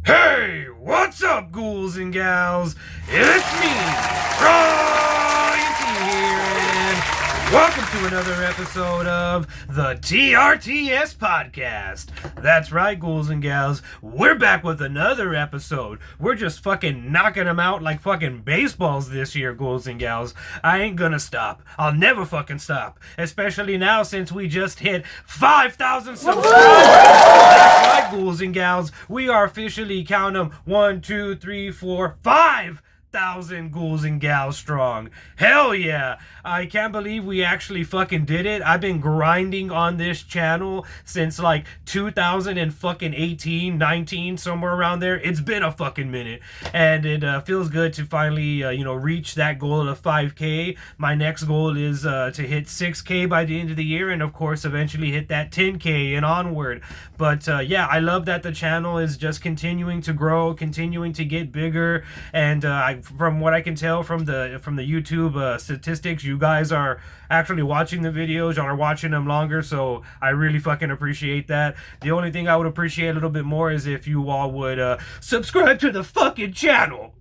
Hey, what's up, ghouls and gals? It's me, Ryan.T here, and welcome to another episode of the TRTS Podcast. That's right, ghouls and gals, we're back with another episode. We're just fucking knocking them out like fucking baseballs this year, ghouls and gals. I ain't gonna stop. I'll never fucking stop. Especially now since we just hit 5,000 subscribers. That's right, ghouls and gals. We are officially, count them, 1, 2, 3, 4, 5,000 ghouls and gals strong. Hell yeah. I can't believe we actually fucking did it. I've been grinding on this channel since like 2018, 19, somewhere around there. It's been a fucking minute. And it feels good to finally, reach that goal of 5K. My next goal is to hit 6K by the end of the year. And of course, eventually hit that 10K and onward. But yeah, I love that the channel is just continuing to grow, continuing to get bigger. And from what I can tell from the YouTube statistics, you guys are actually watching the videos. Y'all are watching them longer, so I really fucking appreciate that. The only thing I would appreciate a little bit more is if you all would subscribe to the fucking channel.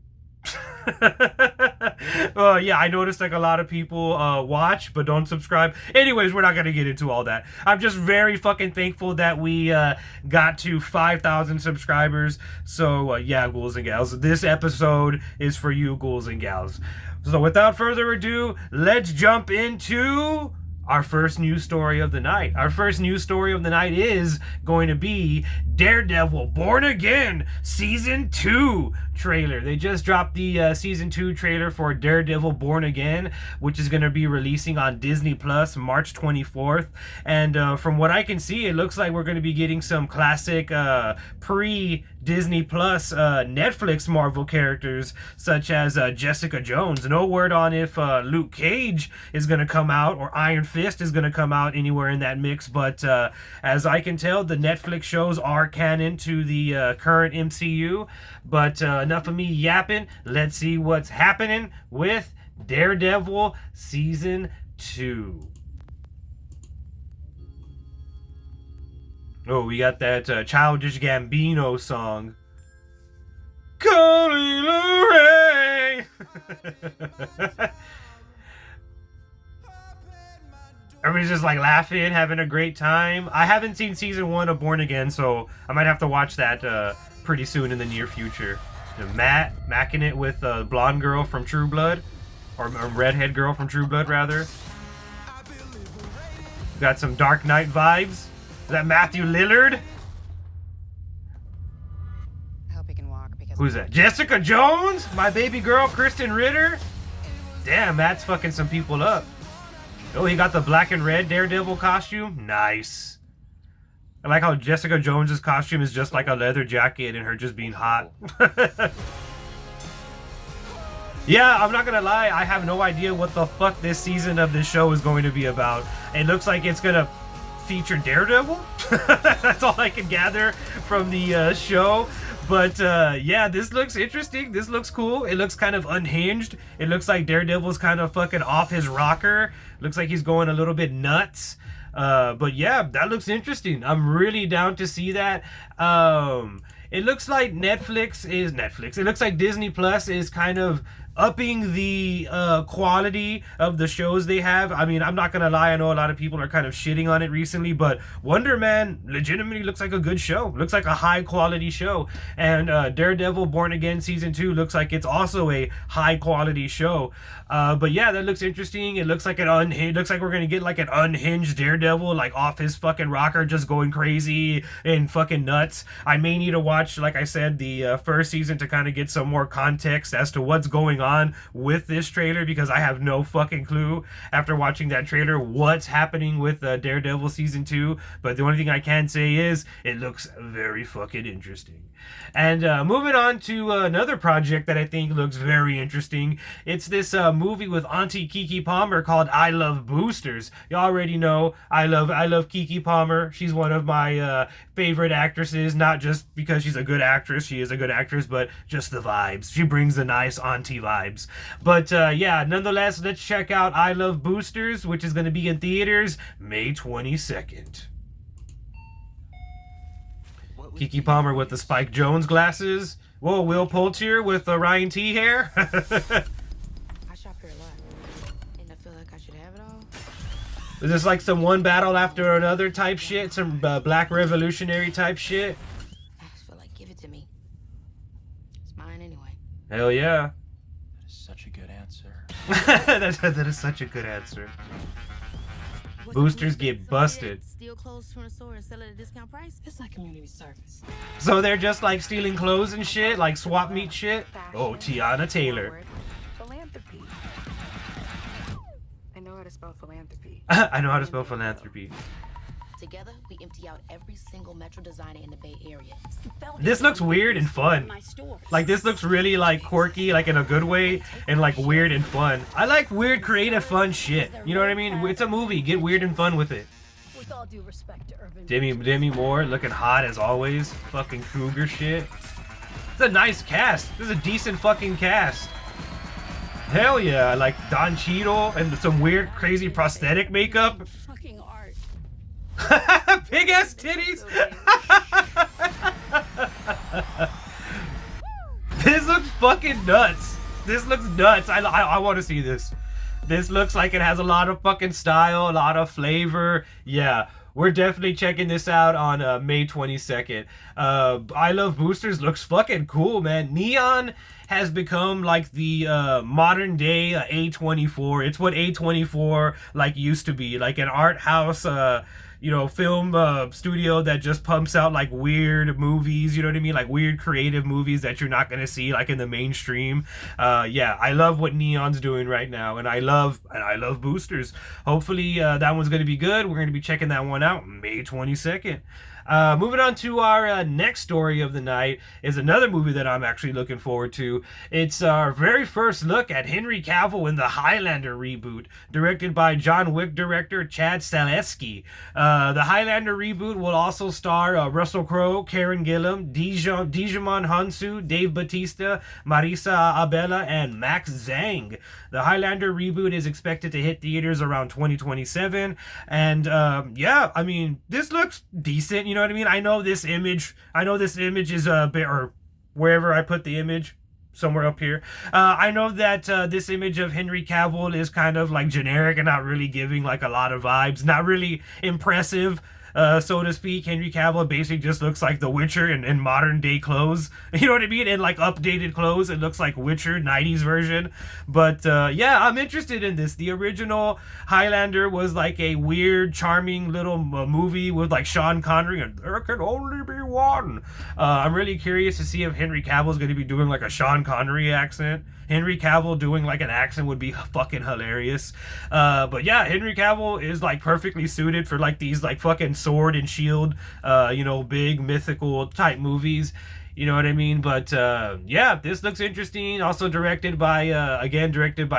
Yeah, I noticed like a lot of people watch but don't subscribe. Anyways, we're not gonna get into all that. I'm just very fucking thankful that we got to 5,000 subscribers. So yeah, ghouls and gals, this episode is for you, ghouls and gals. So without further ado, let's jump into our first news story of the night. Our first news story of the night is going to be Daredevil Born Again Season 2 trailer. They just dropped the Season 2 trailer for Daredevil Born Again, which is going to be releasing on Disney Plus March 24th. And from what I can see, it looks like we're going to be getting some classic pre-Disney Plus Netflix Marvel characters, such as Jessica Jones. No word on if Luke Cage is going to come out or Iron Fist is going to come out anywhere in that mix, but as I can tell, the Netflix shows are canon to the current MCU. But enough of me yapping. Let's see what's happening with Daredevil Season 2. Oh, we got that Childish Gambino song. Calling Ray. Everybody's just like laughing, having a great time. I haven't seen Season 1 of Born Again, so I might have to watch that pretty soon in the near future. Matt macking it with a blonde girl from True Blood, or a redhead girl from True Blood, rather. Got some Dark Knight vibes. Is that Matthew Lillard? I hope he can walk because Who's that? Jessica Jones? My baby girl, Kristen Ritter? Damn, Matt's fucking some people up. Oh, he got the black and red Daredevil costume? Nice. I like how Jessica Jones's costume is just like a leather jacket and her just being hot. Yeah, I'm not gonna lie, I have no idea what the fuck this season of this show is going to be about. It looks like it's gonna feature Daredevil. That's all I can gather from the show. But yeah, this looks interesting. This looks cool. It looks kind of unhinged. It looks like Daredevil's kind of fucking off his rocker. Looks like he's going a little bit nuts. But yeah, that looks interesting. I'm really down to see that. It looks like Netflix. It looks like Disney Plus is kind of upping the quality of the shows they have. I mean, I'm not gonna lie, I know a lot of people are kind of shitting on it recently, but Wonder Man legitimately looks like a good show. Looks like a high quality show. And Daredevil Born Again Season 2 looks like it's also a high quality show. But yeah, that looks interesting. It looks like looks like we're gonna get like an unhinged Daredevil, like off his fucking rocker, just going crazy and fucking nuts. I may need to watch, like I said, the first season to kind of get some more context as to what's going on with this trailer, because I have no fucking clue after watching that trailer what's happening with Daredevil Season 2. But the only thing I can say is it looks very fucking interesting. And moving on to another project that I think looks very interesting. It's this movie with Auntie Keke Palmer called I Love Boosters. You already know I love Keke Palmer. She's one of my favorite actresses, not just because she's a good actress. She is a good actress, but just the vibes. She brings the nice auntie vibes. But yeah, nonetheless, let's check out I Love Boosters, which is going to be in theaters May 22nd. Kiki Palmer with the Spike Jones glasses. Whoa, Will Poulter with the Ryan.T hair. I shop here a lot, and I feel like I should have it all. Is this like some one battle after another type shit? Some Black Revolutionary type shit? I just feel like, give it to me. It's mine anyway. Hell yeah. That is such a good answer. that is such a good answer. Boosters get busted. Steal clothes from the store and sell it at a discount price? It's like community service. So they're just like stealing clothes and shit, like swap meet shit. Oh, Tiana Taylor. Philanthropy. I know how to spell philanthropy. I know how to spell philanthropy. Together, we empty out every single Metro designer in the Bay Area. This looks weird and fun. Like, this looks really, like, quirky, like, in a good way, and, like, weird and fun. I like weird, creative, fun shit. You know what I mean? It's a movie. Get weird and fun with it. With all due respect to urban Demi Moore looking hot as always. Fucking Kruger shit. It's a nice cast. This is a decent fucking cast. Hell yeah. I like Don Cheadle and some weird, crazy prosthetic makeup. fucking art. Big ass titties. This looks fucking nuts. This looks nuts. I want to see this. This looks like it has a lot of fucking style, a lot of flavor. Yeah, we're definitely checking this out on May 22nd. I Love Boosters looks fucking cool, man. Neon has become like the modern day A24. It's what A24 like used to be, like an art house film studio that just pumps out like weird movies, you know what I mean? Like weird creative movies that you're not gonna see like in the mainstream. Yeah, I love what Neon's doing right now, and I love Boosters. Hopefully that one's gonna be good. We're gonna be checking that one out May 22nd. Moving on to our next story of the night is another movie that I'm actually looking forward to. It's our very first look at Henry Cavill in the Highlander reboot, directed by John Wick director Chad Stahelski. The Highlander reboot will also star Russell Crowe, Karen Gillan, Digimon Hansu, Dave Bautista, Marisa Abela, and Max Zhang. The Highlander reboot is expected to hit theaters around 2027, and yeah, I mean, this looks decent. You know what I mean? I know this image is a bit, or wherever I put the image, somewhere up here. I know that this image of Henry Cavill is kind of like generic and not really giving like a lot of vibes, not really impressive. So to speak. Henry Cavill basically just looks like The Witcher in modern day clothes. You know what I mean? In like updated clothes. It looks like Witcher 90s version. But yeah, I'm interested in this. The original Highlander was like a weird, charming little movie with like Sean Connery, and there can only be one. I'm really curious to see if Henry Cavill is going to be doing like a Sean Connery accent. Henry Cavill doing like an accent would be fucking hilarious. But yeah, Henry Cavill is like perfectly suited for like these like fucking sword and shield, big mythical type movies. You know what I mean? But yeah, this looks interesting. Also directed by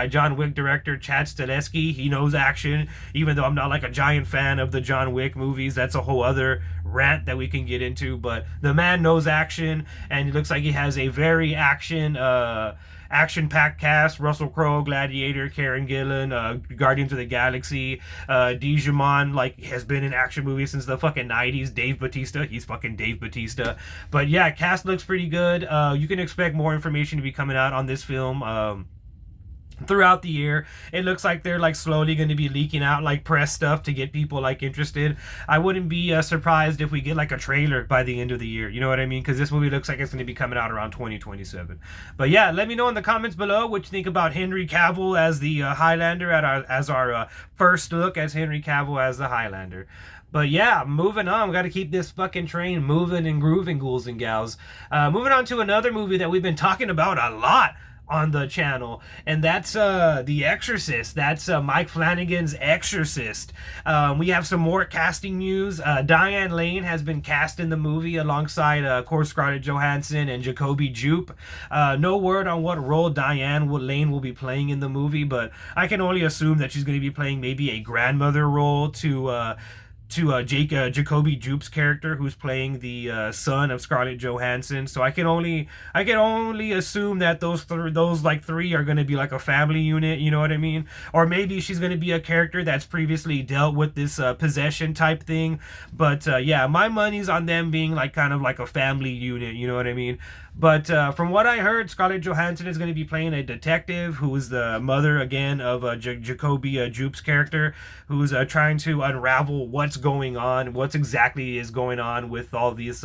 John Wick director Chad Stahelski. He knows action, even though I'm not like a giant fan of the John Wick movies. That's a whole other rant that we can get into. But the man knows action, and it looks like he has a very action-packed cast. Russell Crowe, Gladiator, Karen Gillan, Guardians of the Galaxy, Digimon, like, has been in action movies since the fucking 90s. Dave Bautista, he's fucking Dave Bautista. But yeah, cast looks pretty good. You can expect more information to be coming out on this film throughout the year. It looks like they're like slowly going to be leaking out like press stuff to get people like interested. I wouldn't be surprised if we get like a trailer by the end of the year. You know what I mean? Because this movie looks like it's going to be coming out around 2027. But yeah, let me know in the comments below what you think about Henry Cavill as the Highlander as our first look as Henry Cavill as the Highlander. But yeah, moving on. We got to keep this fucking train moving and grooving, ghouls and gals. Moving on to another movie that we've been talking about a lot on the channel, and that's The Exorcist. That's Mike Flanagan's Exorcist. We have some more casting news. Diane Lane has been cast in the movie alongside of course Scarlett Johansson and Jacoby Jupe. No word on what role Diane Lane will be playing in the movie, but I can only assume that she's going to be playing maybe a grandmother role to to Jacoby Jupe's character, who's playing the son of Scarlett Johansson. So I can only assume that those three are gonna be like a family unit. You know what I mean? Or maybe she's gonna be a character that's previously dealt with this possession type thing. But yeah, my money's on them being like kind of like a family unit. You know what I mean? But from what I heard, Scarlett Johansson is going to be playing a detective who is the mother, again, of Jacoby Jupe's character, who's trying to unravel what's going on, what's exactly is going on with all these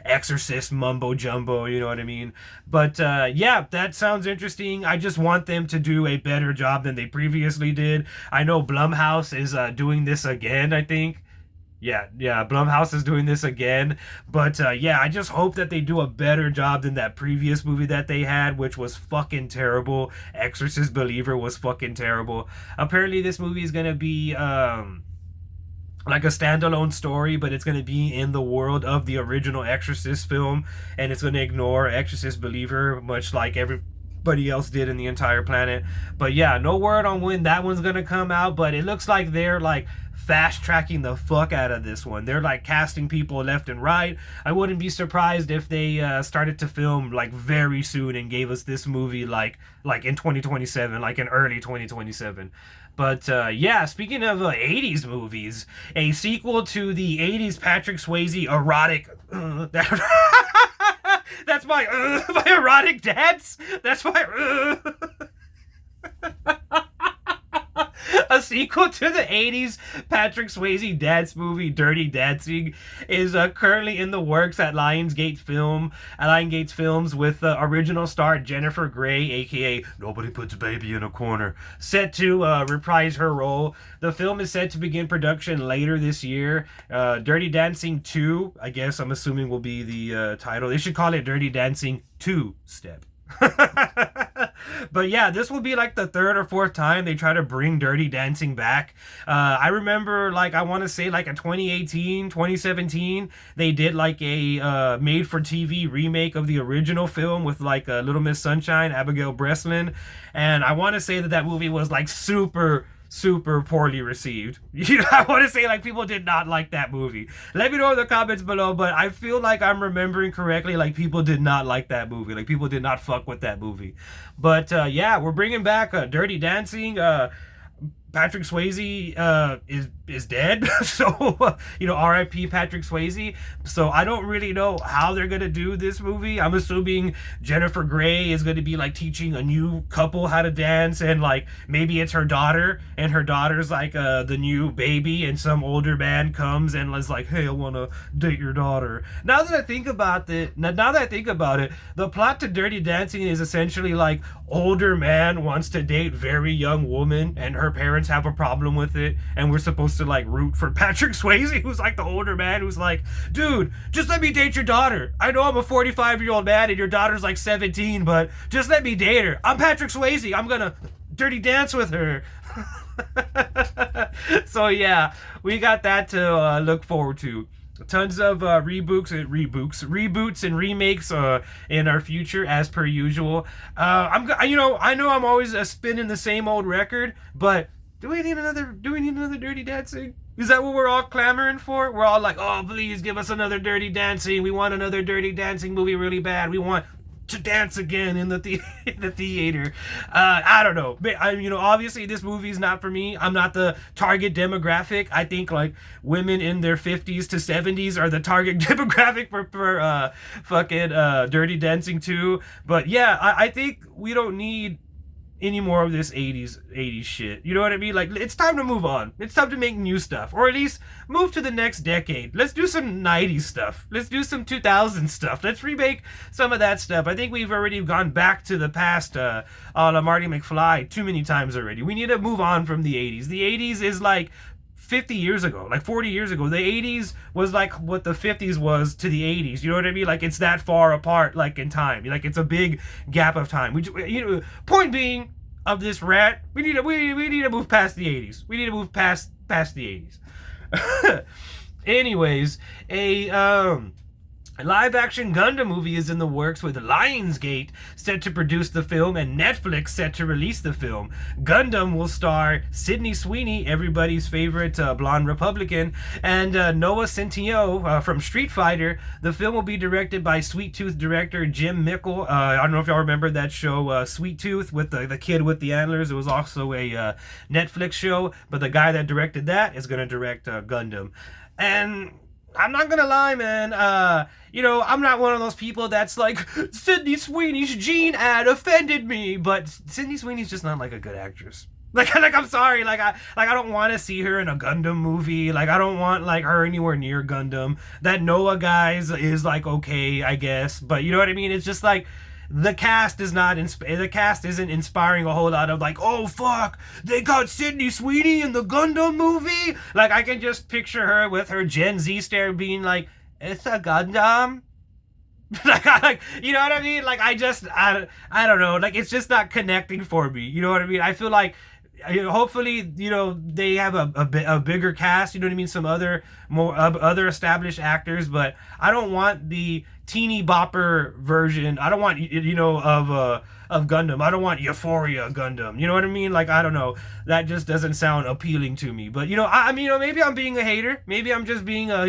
exorcist mumbo-jumbo, you know what I mean? But yeah, that sounds interesting. I just want them to do a better job than they previously did. I know Blumhouse is doing this again, I think. Yeah, Blumhouse is doing this again. But yeah, I just hope that they do a better job than that previous movie that they had, which was fucking terrible. Exorcist Believer was fucking terrible. Apparently this movie is going to be like a standalone story, but it's going to be in the world of the original Exorcist film, and it's going to ignore Exorcist Believer, much like everybody else did in the entire planet. But yeah, no word on when that one's going to come out, but it looks like they're like fast tracking the fuck out of this one. They're like casting people left and right. I wouldn't be surprised if they started to film like very soon and gave us this movie like in 2027, like in early 2027. But yeah, speaking of 80s movies, a sequel to the 80s Patrick Swayze erotic that's my erotic dance. That's my a sequel to the 80s Patrick Swayze dance movie Dirty Dancing is currently in the works at Lionsgate Films with original star Jennifer Grey, aka Nobody Puts Baby in a Corner, set to reprise her role. The film is set to begin production later this year. Dirty Dancing 2, I guess I'm assuming, will be the title. They should call it Dirty Dancing 2-Step. But yeah, this will be like the third or fourth time they try to bring Dirty Dancing back. I remember, like, I want to say like in 2018, 2017, they did like a made-for-TV remake of the original film with like Little Miss Sunshine, Abigail Breslin, and I want to say that movie was like super poorly received. I want to say like people did not like that movie. Let me know in the comments below, but I feel like I'm remembering correctly, like people did not like that movie. Like people did not fuck with that movie. But yeah, we're bringing back Dirty Dancing. Patrick Swayze is dead, so you know, R.I.P. Patrick Swayze. So I don't really know how they're gonna do this movie. I'm assuming Jennifer Grey is gonna be like teaching a new couple how to dance, and like maybe it's her daughter, and her daughter's like the new baby, and some older man comes and is like, hey, I wanna date your daughter. Now that I think about it, the plot to Dirty Dancing is essentially like older man wants to date very young woman, and her parents have a problem with it, and we're supposed to like root for Patrick Swayze, who's like the older man, who's like, dude, just let me date your daughter. I know I'm a 45-year-old man and your daughter's like 17, but just let me date her. I'm Patrick Swayze. I'm gonna dirty dance with her. So yeah, we got that to look forward to. Tons of reboots and remakes in our future, as per usual. I know I'm always spinning the same old record, but do we need another Dirty Dancing? Is that what we're all clamoring for? We're all like, oh, please give us another Dirty Dancing. We want another Dirty Dancing movie really bad. We want to dance again in the theater. I don't know. But obviously this movie's not for me. I'm not the target demographic. I think like women in their 50s to 70s are the target demographic for fucking Dirty Dancing 2. But yeah, I think we don't need any more of this 80s shit. You know what I mean? Like, it's time to move on. It's time to make new stuff, or at least move to the next decade. Let's do some 90s stuff. Let's do some 2000s stuff. Let's remake some of that stuff. I think we've already gone back to the past a la Marty McFly too many times already. We need to move on from the 80s. The 80s is like 50 years ago, like 40 years ago. The 80s was like what the 50s was to the 80s. You know what I mean? Like, it's that far apart, like, in time. Like, it's a big gap of time. Point being of this rant, we need to move past the 80s. We need to move past the 80s. Anyways, A live-action Gundam movie is in the works, with Lionsgate set to produce the film and Netflix set to release the film. Gundam will star Sydney Sweeney, everybody's favorite blonde Republican, and Noah Centineo from Street Fighter. The film will be directed by Sweet Tooth director Jim Mickle. I don't know if y'all remember that show Sweet Tooth with the kid with the antlers. It was also a Netflix show, but the guy that directed that is going to direct Gundam. And I'm not gonna lie, man. I'm not one of those people that's like, Sydney Sweeney's Gene ad offended me, but Sydney Sweeney's just not like a good actress. Like I'm sorry, I don't want to see her in a Gundam movie. Like, I don't want like her anywhere near Gundam. That Noah guys is like okay, I guess, but you know what I mean. It's just like, the cast isn't inspiring a whole lot of like, oh fuck, they got Sydney Sweeney in the Gundam movie. Like, I can just picture her with her Gen Z stare being like, it's a Gundam. like, you know what I mean? Like, I don't know. Like, it's just not connecting for me. You know what I mean? I feel like, hopefully, they have a bigger cast, you know what I mean, some other established actors, but I don't want the teeny bopper version. I don't want of Gundam. I don't want Euphoria Gundam, you know what I mean? Like, I don't know, that just doesn't sound appealing to me. But I mean, maybe I'm being a hater, maybe I'm just being a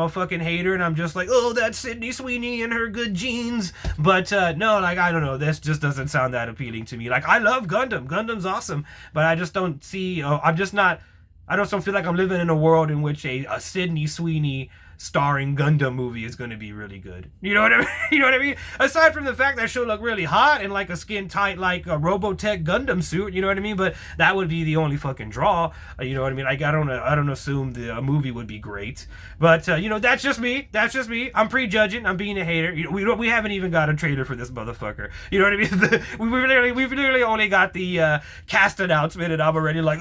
fucking hater, and I'm just like, oh, that's Sydney Sweeney and her good genes. But no, like, I don't know, this just doesn't sound that appealing to me. Like, I love Gundam's awesome, but I just don't see, I just don't feel like I'm living in a world in which a Sydney Sweeney starring Gundam movie is going to be really good. You know what I mean? You know what I mean? Aside from the fact that she'll look really hot in like a skin tight, like a Robotech Gundam suit, you know what I mean? But that would be the only fucking draw. You know what I mean? Like, I don't assume the movie would be great. But that's just me. That's just me. I'm prejudging. I'm being a hater. We haven't even got a trailer for this motherfucker. You know what I mean? We've literally only got the cast announcement, and I'm already like,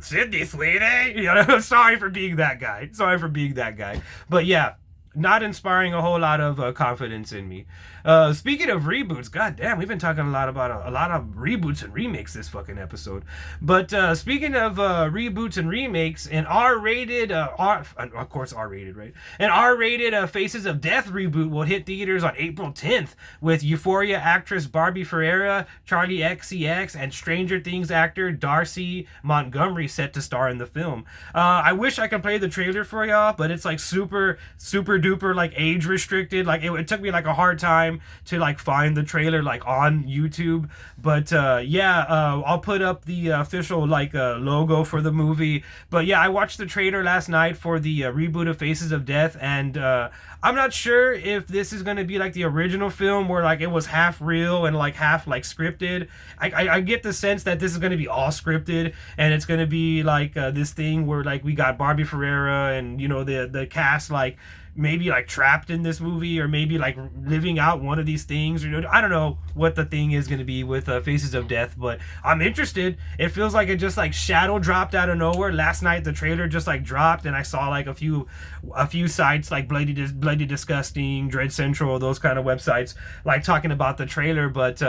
Sydney Sweeney? Sorry for being that guy. But yeah, not inspiring a whole lot of confidence in me. Speaking of reboots, goddamn, we've been talking a lot about a lot of reboots and remakes this fucking episode. But speaking of reboots and remakes, an R-rated, of course R-rated, right? An R-rated Faces of Death reboot will hit theaters on April 10th with Euphoria actress Barbie Ferreira, Charlie XCX, and Stranger Things actor Darcy Montgomery set to star in the film. I wish I could play the trailer for y'all, but it's like super duper like age restricted. Like, it took me like a hard time to like find the trailer like on YouTube, but I'll put up the official like logo for the movie. But yeah, I watched the trailer last night for the reboot of Faces of Death, and I'm not sure if this is going to be like the original film where like it was half real and like half like scripted. I get the sense that this is going to be all scripted, and it's going to be like this thing where like we got Barbie Ferreira and the cast like maybe like trapped in this movie, or maybe like living out one of these things, I don't know what the thing is going to be with Faces of Death, but I'm interested. It feels like it just like shadow dropped out of nowhere. Last night the trailer just like dropped, and I saw like a few sites like Bloody Disgusting, Dread Central, those kind of websites like talking about the trailer. But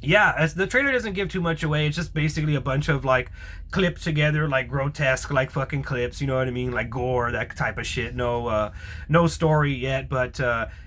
yeah, as the trailer doesn't give too much away. It's just basically a bunch of like clipped together, like grotesque, like fucking clips, you know what I mean? Like gore, that type of shit. No story yet, but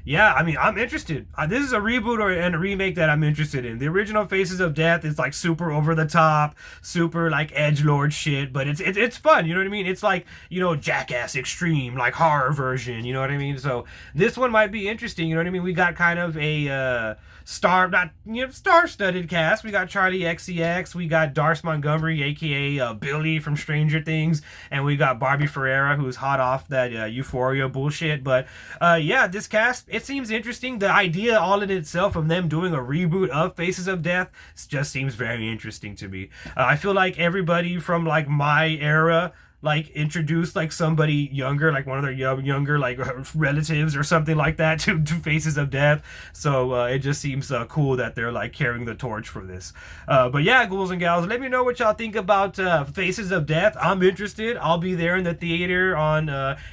yeah, I mean, I'm interested. This is a reboot and a remake that I'm interested in. The original Faces of Death is like super over the top, super like edgelord shit, but it's fun, you know what I mean? It's like, Jackass Extreme, like horror version, you know what I mean? So this one might be interesting, you know what I mean? We got kind of a star-studded cast. We got Charlie XCX, we got Darce Montgomery, aka Billy from Stranger Things, and we got Barbie Ferreira, who's hot off that Euphoria bullshit. But yeah, this cast, it seems interesting. The idea all in itself of them doing a reboot of Faces of Death just seems very interesting to me. I feel like everybody from like my era like introduced like somebody younger, like one of their younger like relatives or something like that to Faces of Death. So it just seems cool that they're like carrying the torch for this. But yeah, ghouls and gals, let me know what y'all think about Faces of Death. I'm interested. I'll be there in the theater on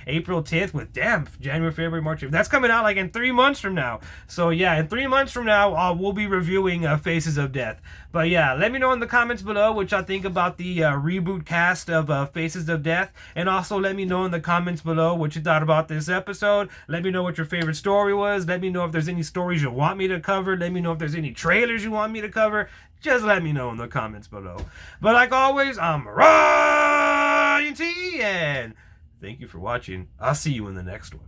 April 10th with January, February, March. That's coming out like in 3 months from now. So yeah, in 3 months from now, we'll be reviewing Faces of Death. But yeah, let me know in the comments below what y'all think about the reboot cast of Faces of Death. And also let me know in the comments below what you thought about this episode. Let me know what your favorite story was. Let me know if there's any stories you want me to cover. Let me know if there's any trailers you want me to cover. Just let me know in the comments below. But like always, I'm Ryan.T, and thank you for watching. I'll see you in the next one.